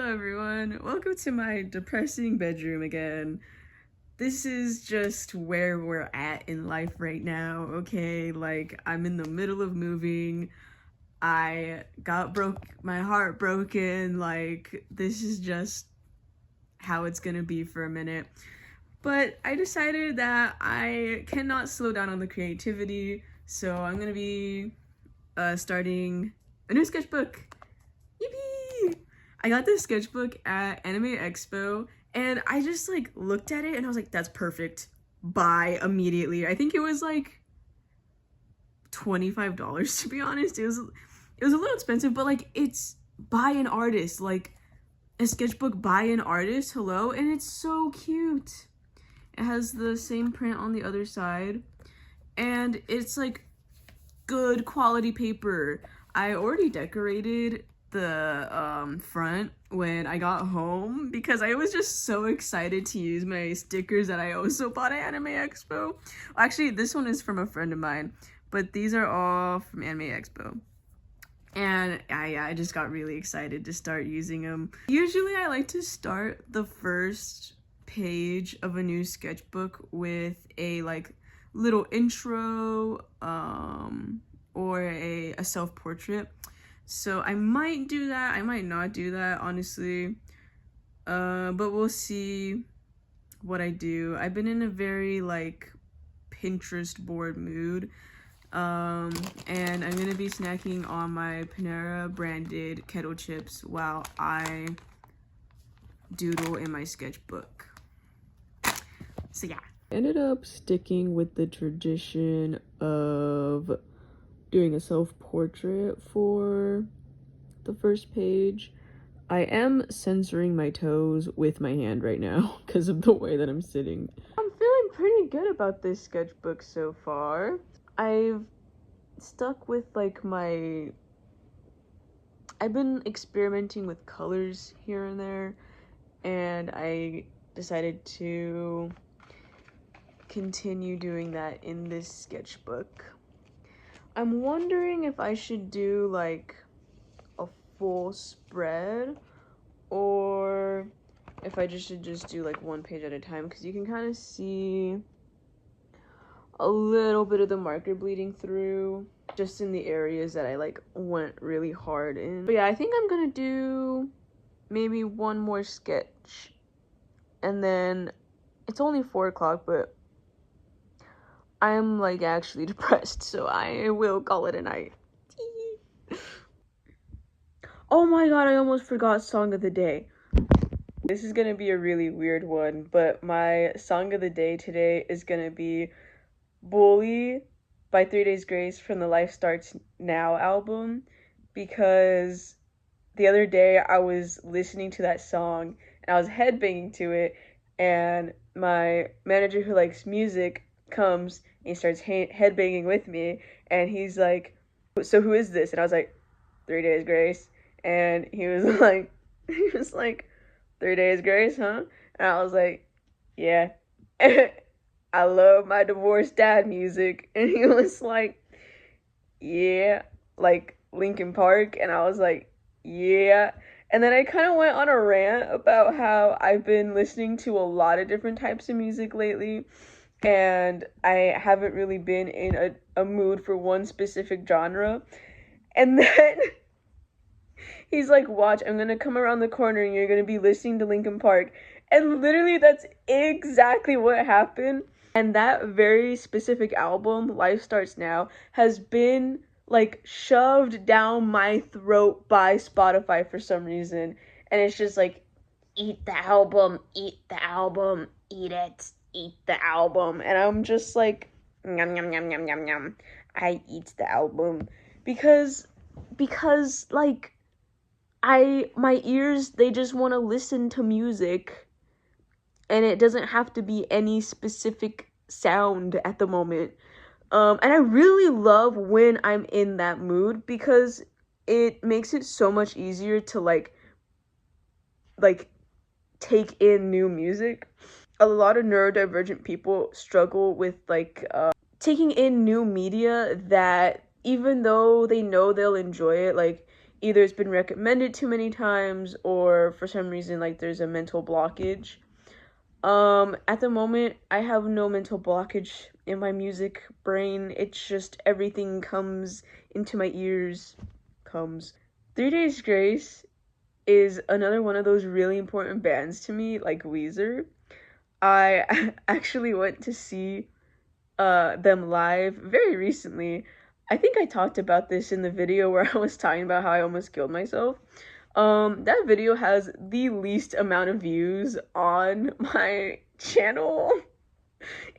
Hello everyone, welcome to my depressing bedroom again. This is just where we're at in life right now, okay? Like, I'm in the middle of moving, I got my heart broken, like, this is just how it's gonna be for a minute. But I decided that I cannot slow down on the creativity, so I'm gonna be starting a new sketchbook. Yippee! I got this sketchbook at Anime Expo and I just like looked at it and I was like, that's perfect. Buy immediately. I think it was like $25 to be honest. It was a little expensive, but like it's by an artist, like a sketchbook by an artist, hello, and it's so cute. It has the same print on the other side and it's like good quality paper. I already decorated the front when I got home because I was just so excited to use my stickers that I also bought at Anime Expo. Actually, this one is from a friend of mine, but these are all from Anime Expo. And I just got really excited to start using them. Usually I like to start the first page of a new sketchbook with a like little intro or a self-portrait. So I might do that, I might not do that, honestly. But we'll see what I do. I've been in a very like Pinterest board mood. And I'm gonna be snacking on my Panera branded kettle chips while I doodle in my sketchbook. So yeah. Ended up sticking with the tradition of doing a self-portrait for the first page. I am censoring my toes with my hand right now because of the way that I'm sitting. I'm feeling pretty good about this sketchbook so far. I've stuck with like I've been experimenting with colors here and there, and I decided to continue doing that in this sketchbook. I'm wondering if I should do like a full spread or if I should just do like one page at a time, because you can kind of see a little bit of the marker bleeding through just in the areas that I like went really hard in. But yeah, I think I'm gonna do maybe one more sketch and then it's only 4 o'clock, but I'm like actually depressed, so I will call it a night. Oh my god, I almost forgot song of the day. This is gonna be a really weird one, but my song of the day today is gonna be Bully by 3 Days Grace from the Life Starts Now album, because the other day I was listening to that song and I was headbanging to it, and my manager who likes music comes and he starts headbanging with me, and he's like, so who is this? And I was like, 3 Days Grace. And he was like 3 Days Grace, huh? And I was like, yeah. I love my divorced dad music. And he was like, yeah, like Linkin Park. And I was like, yeah. And then I kind of went on a rant about how I've been listening to a lot of different types of music lately, and I haven't really been in a mood for one specific genre. And then he's like, watch, I'm gonna come around the corner and you're gonna be listening to Linkin Park. And literally that's exactly what happened. And that very specific album, Life Starts Now, has been like shoved down my throat by Spotify for some reason. And it's just like, eat the album, eat the album, eat it, eat the album. And I'm just like, yum, yum, yum, yum, yum, yum. I eat the album. Because like, my ears, they just want to listen to music, and it doesn't have to be any specific sound at the moment. And I really love when I'm in that mood, because it makes it so much easier to like take in new music. A lot of neurodivergent people struggle with like taking in new media that, even though they know they'll enjoy it, like either it's been recommended too many times or for some reason like there's a mental blockage. At the moment I have no mental blockage in my music brain. It's just everything comes into my ears. 3 Days Grace is another one of those really important bands to me, like Weezer. I actually went to see them live very recently. I think I talked about this in the video where I was talking about how I almost killed myself. That video has the least amount of views on my channel.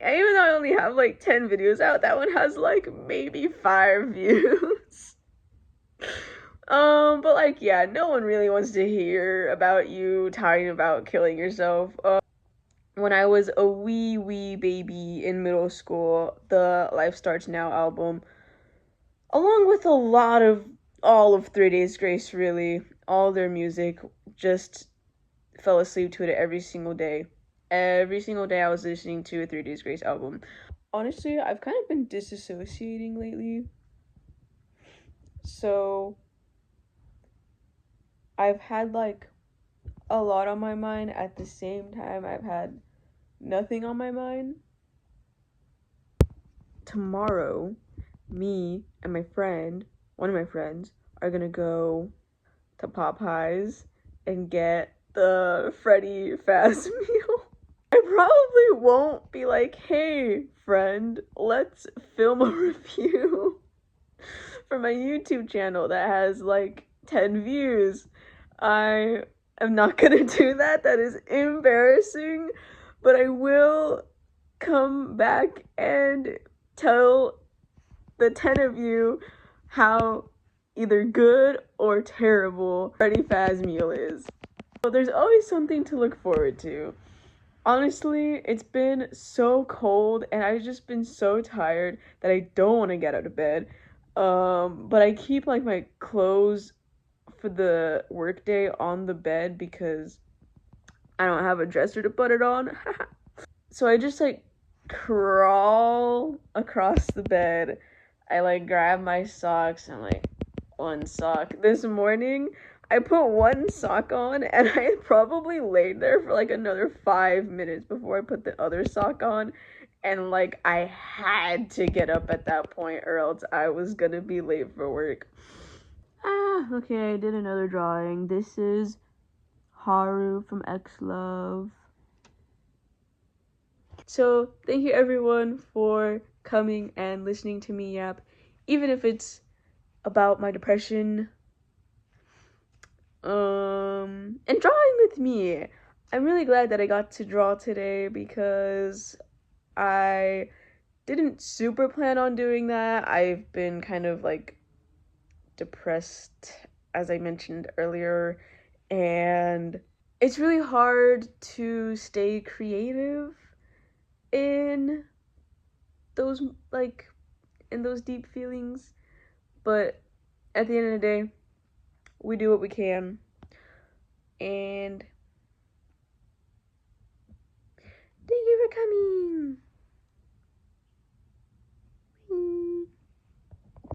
And even though I only have like 10 videos out, that one has like maybe 5 views. But like, yeah, no one really wants to hear about you talking about killing yourself. When I was a wee baby in middle school, the Life Starts Now album, along with a lot of all of 3 Days Grace, really, all their music, just fell asleep to it every single day. Every single day I was listening to a 3 Days Grace album. Honestly, I've kind of been disassociating lately. So I've had like a lot on my mind at the same time I've had nothing on my mind. Tomorrow, me and my friend, one of my friends, are gonna go to Popeyes and get the Freddy fast meal. I probably won't be like, hey, friend, let's film a review for my YouTube channel that has like 10 views. I am not gonna do that. That is embarrassing. But I will come back and tell the 10 of you how either good or terrible Freddy Faz meal is. So there's always something to look forward to. Honestly, it's been so cold and I've just been so tired that I don't want to get out of bed. But I keep like my clothes for the workday on the bed because I don't have a dresser to put it on. So I just like crawl across the bed. I like grab my socks and I'm like, one sock. This morning I put one sock on and I probably laid there for like another 5 minutes before I put the other sock on. And like I had to get up at that point or else I was gonna be late for work. Okay, I did another drawing. This is Haru from X Love. So thank you everyone for coming and listening to me yap, even if it's about my depression. And drawing with me. I'm really glad that I got to draw today because I didn't super plan on doing that. I've been kind of like depressed, as I mentioned earlier, and it's really hard to stay creative in those like in those deep feelings, but at the end of the day we do what we can. And thank you for coming. Bye.